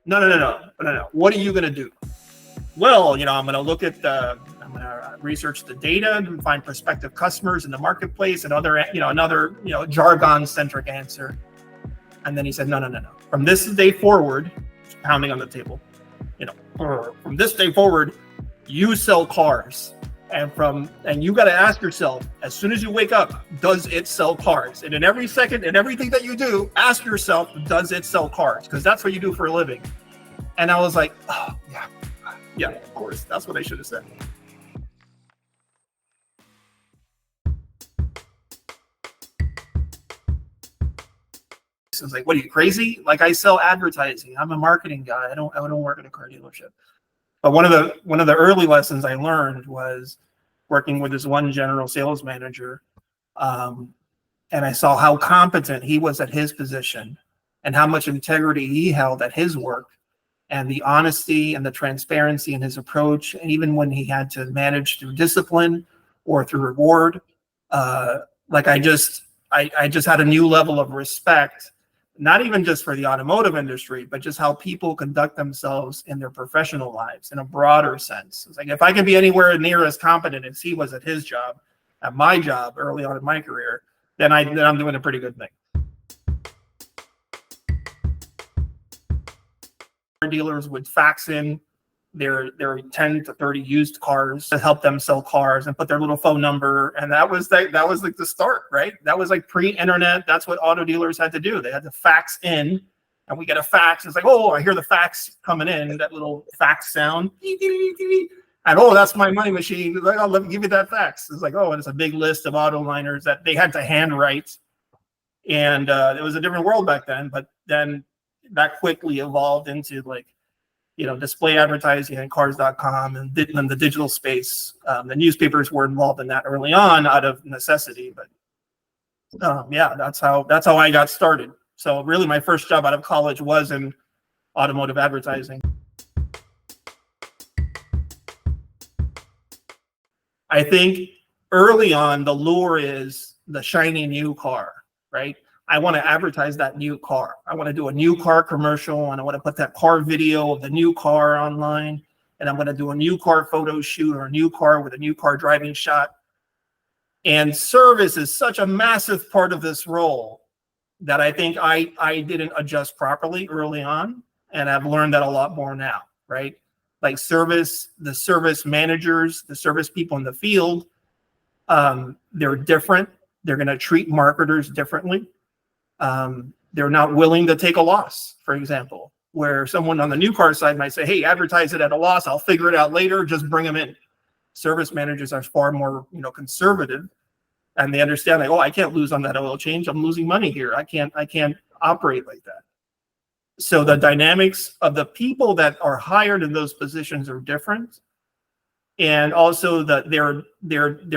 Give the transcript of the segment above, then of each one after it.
No. What are you going to do? Well, I'm going to look at I'm going to research the data and find prospective customers in the marketplace and another jargon-centric answer. And then he said, no. From this day forward, pounding on the table, from this day forward, you sell cars. And you got to ask yourself, as soon as you wake up, does it sell cars? And in every second and everything that you do, ask yourself, does it sell cars? Because that's what you do for a living. And I was like, oh, yeah, of course. That's what I should have said. I was like, what are you, crazy? Like, I sell advertising. I'm a marketing guy. I don't work at a car dealership. But one of the early lessons I learned was working with this one general sales manager, and I saw how competent he was at his position and how much integrity he held at his work, and the honesty and the transparency in his approach. And even when he had to manage through discipline or through reward, I just had a new level of respect, not even just for the automotive industry, but just how people conduct themselves in their professional lives in a broader sense. It's like, if I can be anywhere near as competent as he was at his job, at my job early on in my career, then I'm doing a pretty good thing. Dealers would fax in their 10 to 30 used cars to help them sell cars and put their little phone number. And that was like the start, right? That was like pre-internet. That's what auto dealers had to do. They had to fax in, and we get a fax. It's like, oh, I hear the fax coming in, that little fax sound. And oh, that's my money machine. Like, oh, let me give you that fax. It's like, oh, and it's a big list of auto liners that they had to handwrite. And it was a different world back then. But then that quickly evolved into display advertising and cars.com and in the digital space. The newspapers were involved in that early on out of necessity, but that's how I got started. So really my first job out of college was in automotive advertising. I think early on the lure is the shiny new car, right? I want to advertise that new car. I want to do a new car commercial, and I want to put that car video of the new car online, and I'm going to do a new car photo shoot or a new car with a new car driving shot. And service is such a massive part of this role that I think I didn't adjust properly early on, and I've learned that a lot more now, right? Like service, the service managers, the service people in the field, they're different. They're going to treat marketers differently. They're not willing to take a loss, for example, where someone on the new car side might say, hey, advertise it at a loss. I'll figure it out later. Just bring them in. Service managers are far more, conservative, and they understand like, oh, I can't lose on that oil change. I'm losing money here. I can't operate like that. So the dynamics of the people that are hired in those positions are different. And also their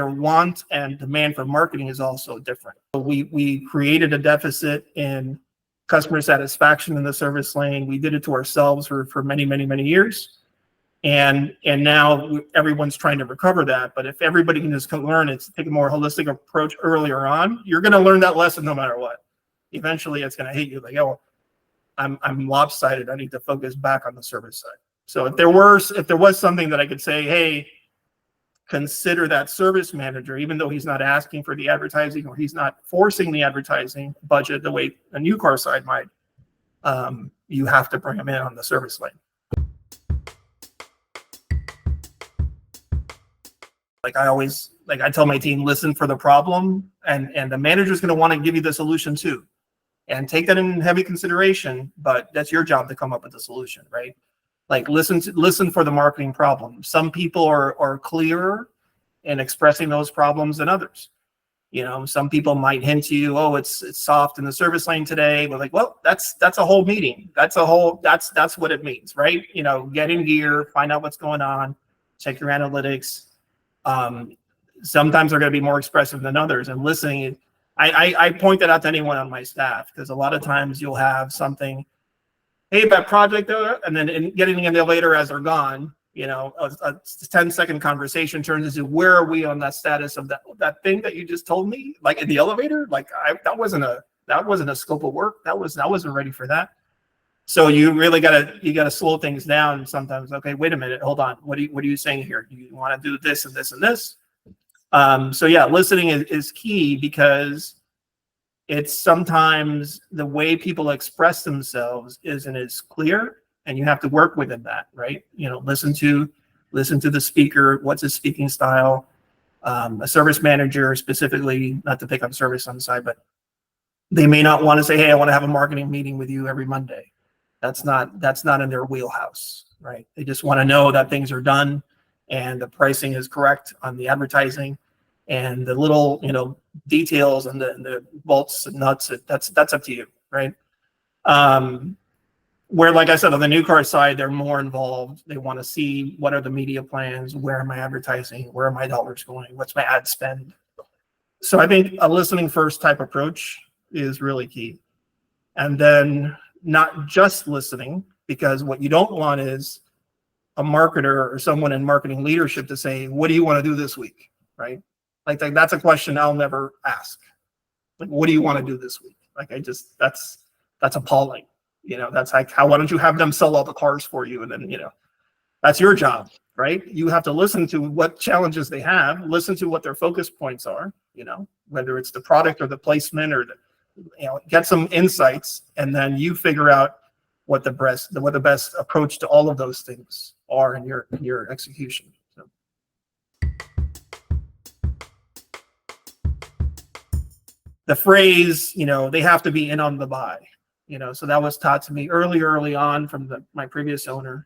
want and demand for marketing is also different. We created a deficit in customer satisfaction in the service lane. We did it to ourselves for many, many, many years. And now everyone's trying to recover that. But if everybody can just learn it, take a more holistic approach earlier on, you're going to learn that lesson no matter what. Eventually it's going to hit you like, oh, I'm lopsided. I need to focus back on the service side. So if there was something that I could say, hey, consider that service manager, even though he's not asking for the advertising or he's not forcing the advertising budget the way a new car side might, you have to bring him in on the service lane. I tell my team, listen for the problem, and the manager's going to want to give you the solution too. And take that in heavy consideration, but that's your job to come up with the solution, right? Like listen for the marketing problem. Some people are clearer in expressing those problems than others. Some people might hint to you, oh, it's soft in the service lane today. But like, well, that's a whole meeting. That's what it means, right? Get in gear, find out what's going on, check your analytics. Sometimes they're going to be more expressive than others, and listening. I point that out to anyone on my staff, because a lot of times you'll have something, hey, that project, and then getting in there later as they're gone, a 10-second conversation turns into, where are we on that status of that thing that you just told me, like in the elevator? Like that wasn't a scope of work. I wasn't ready for that. So you really gotta slow things down sometimes. Okay, wait a minute, hold on. What are you saying here? Do you want to do this and this and this? So yeah, listening is key, because it's sometimes the way people express themselves isn't as clear, and you have to work within that, right? Listen to the speaker. What's his speaking style? A service manager specifically, not to pick on service on the side, but they may not want to say, hey, I want to have a marketing meeting with you every Monday. That's not in their wheelhouse, right? They just want to know that things are done and the pricing is correct on the advertising, and the little, details and the bolts and nuts, that's up to you, right? Where, like I said, on the new car side, they're more involved. They want to see, what are the media plans? Where am I advertising? Where are my dollars going? What's my ad spend? So I think a listening first type approach is really key. And then not just listening, because what you don't want is a marketer or someone in marketing leadership to say, what do you want to do this week, right? Like that's a question I'll never ask. Like, what do you want to do this week? Like, that's appalling. That's like, why don't you have them sell all the cars for you? And then, that's your job, right? You have to listen to what challenges they have, listen to what their focus points are, whether it's the product or the placement or get some insights, and then you figure out what the best approach to all of those things are in your execution. So. The phrase, they have to be in on the buy. So that was taught to me early on from my previous owner,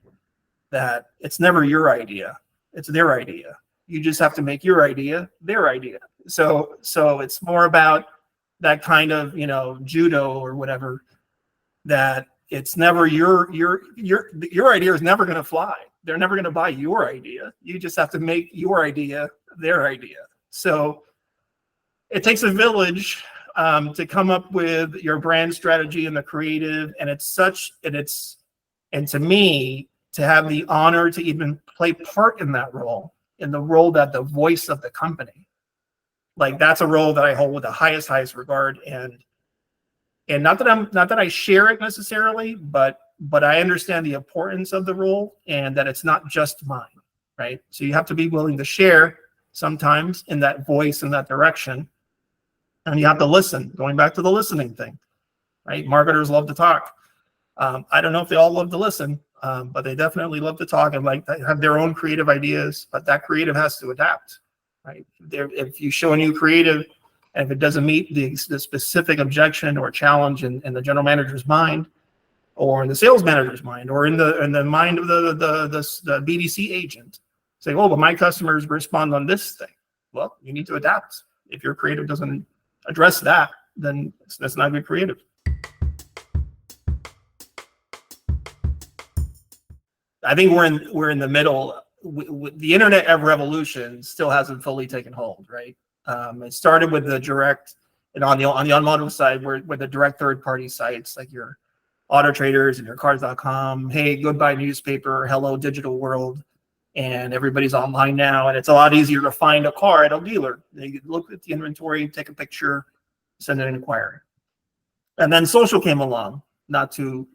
that it's never your idea, it's their idea. You just have to make your idea their idea. So it's more about that kind of, judo or whatever, that it's never your idea is never going to fly. They're never going to buy your idea. You just have to make your idea their idea. So it takes a village to come up with your brand strategy and the creative, and to me, to have the honor to even play part in that role, in the role that the voice of the company, like that's a role that I hold with the highest regard, and not that I share it necessarily, but I understand the importance of the role, and that it's not just mine, right? So you have to be willing to share sometimes in that voice, in that direction. And you have to listen, going back to the listening thing, right? Marketers love to talk. I don't know if they all love to listen, but they definitely love to talk and like to have their own creative ideas, but that creative has to adapt, right? If you show a new creative, and if it doesn't meet the specific objection or challenge in the general manager's mind, or in the sales manager's mind, or in the mind of the BDC agent, say, oh, but my customers respond on this thing. Well, you need to adapt. If your creative doesn't address that, then that's not good creative. I think we're in the middle. The internet revolution still hasn't fully taken hold, right? It started with the direct, and on the automotive side, where the direct third-party sites like your Auto Traders and your Cars.com. Hey, goodbye newspaper, hello digital world, and everybody's online now, and it's a lot easier to find a car at a dealer. You look at the inventory, take a picture, send an inquiry. And then social came along, not too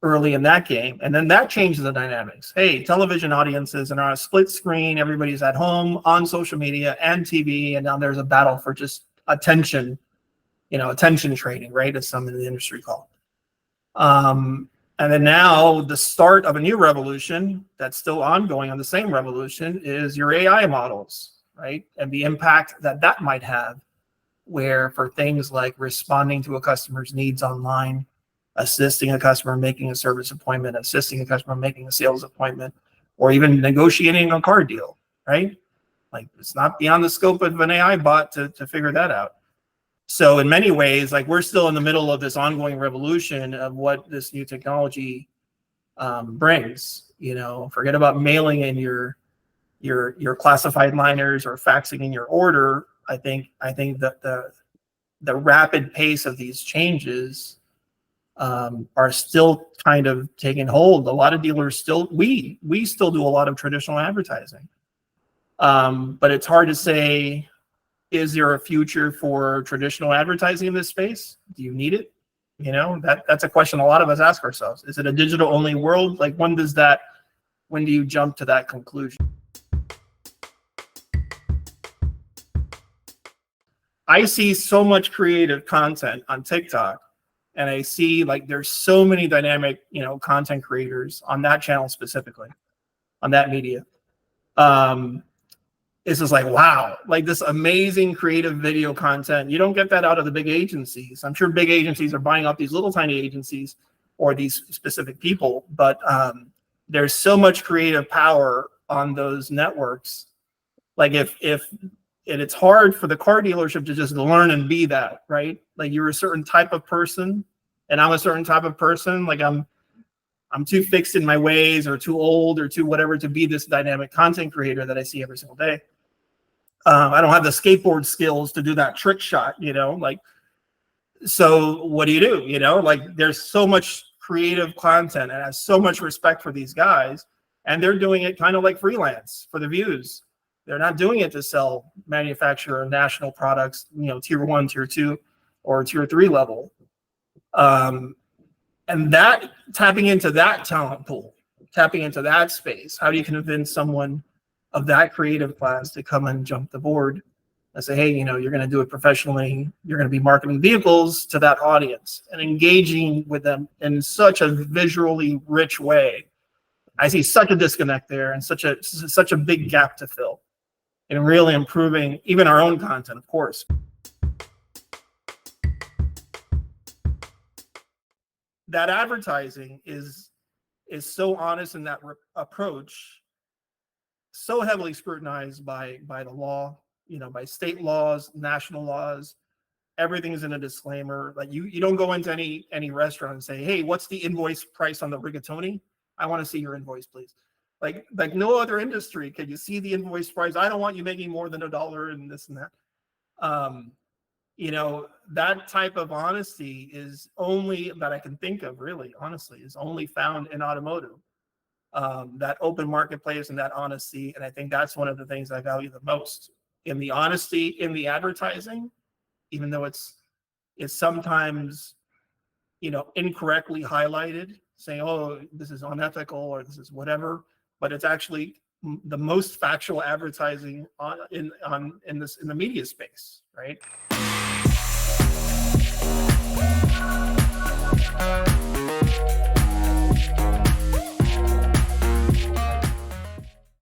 early in that game, and then that changed the dynamics. Hey, television audiences are on a split screen. Everybody's at home on social media and TV, and now there's a battle for just attention. Attention trading, right, as some in the industry call it. And then now the start of a new revolution that's still ongoing on the same revolution is your AI models, right? And the impact that might have, where for things like responding to a customer's needs online, assisting a customer making a service appointment, assisting a customer making a sales appointment, or even negotiating a car deal, right? Like, it's not beyond the scope of an AI bot to figure that out. So in many ways, like, we're still in the middle of this ongoing revolution of what this new technology brings. Forget about mailing in your classified liners or faxing in your order. I think that the rapid pace of these changes are still kind of taking hold. A lot of dealers still, we still do a lot of traditional advertising, but it's hard to say, is there a future for traditional advertising in this space? Do you need it? That's a question a lot of us ask ourselves. Is it a digital only world? Like, when do you jump to that conclusion? I see so much creative content on TikTok, and I see like there's so many dynamic, content creators on that channel specifically, on that media. It's just like, wow, like this amazing creative video content. You don't get that out of the big agencies. I'm sure big agencies are buying up these little tiny agencies or these specific people, but there's so much creative power on those networks. Like it's hard for the car dealership to just learn and be that, right? Like, you're a certain type of person and I'm a certain type of person. Like, I'm too fixed in my ways or too old or too whatever to be this dynamic content creator that I see every single day. I don't have the skateboard skills to do that trick shot, like, so what do? Like, there's so much creative content, and I have so much respect for these guys, and they're doing it kind of like freelance for the views. They're not doing it to sell manufacturer national products, tier 1, tier 2, or tier 3 level. And that, tapping into that talent pool, tapping into that space, how do you convince someone of that creative class to come and jump the board and say, hey, you're going to do it professionally. You're going to be marketing vehicles to that audience and engaging with them in such a visually rich way. I see such a disconnect there and such a big gap to fill in really improving even our own content, of course. That advertising is so honest in that approach, so heavily scrutinized by the law, by state laws, national laws. Everything is in a disclaimer. Like, you don't go into any restaurant and say, hey, what's the invoice price on the rigatoni? I want to see your invoice, please. Like no other industry can you see the invoice price. I don't want you making more than $1 and this and that. That type of honesty is only, that I can think of really, honestly, is only found in automotive. That open marketplace and that honesty. And I think that's one of the things I value the most in the honesty in the advertising, even though it's sometimes, incorrectly highlighted, saying, oh, this is unethical or this is whatever, but it's actually the most factual advertising in the media space, right?